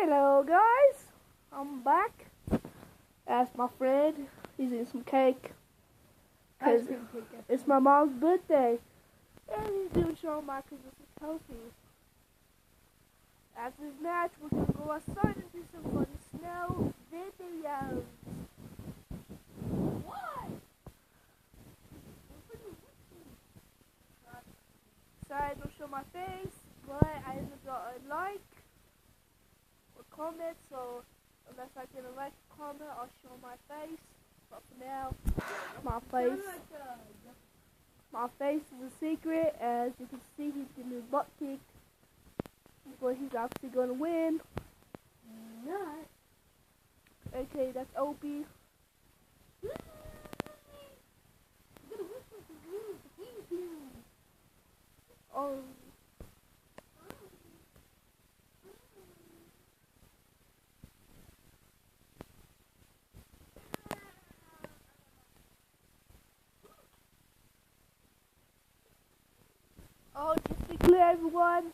Hello guys, I'm back. Ask my friend, he's eating some cake. Cause it's my mom's birthday. And he's doing show my Christmas healthy. After this match, we're gonna go outside and do some fun snow videos. What? Sorry I don't show my face, but I haven't got a like or comment, so unless I get a like or comment, I'll show my face. But for now, my face is a secret. As you can see, he's getting his butt kicked, but he's actually gonna win. Not. Okay, that's Opie. Oh. Oh, just to be clear, everyone,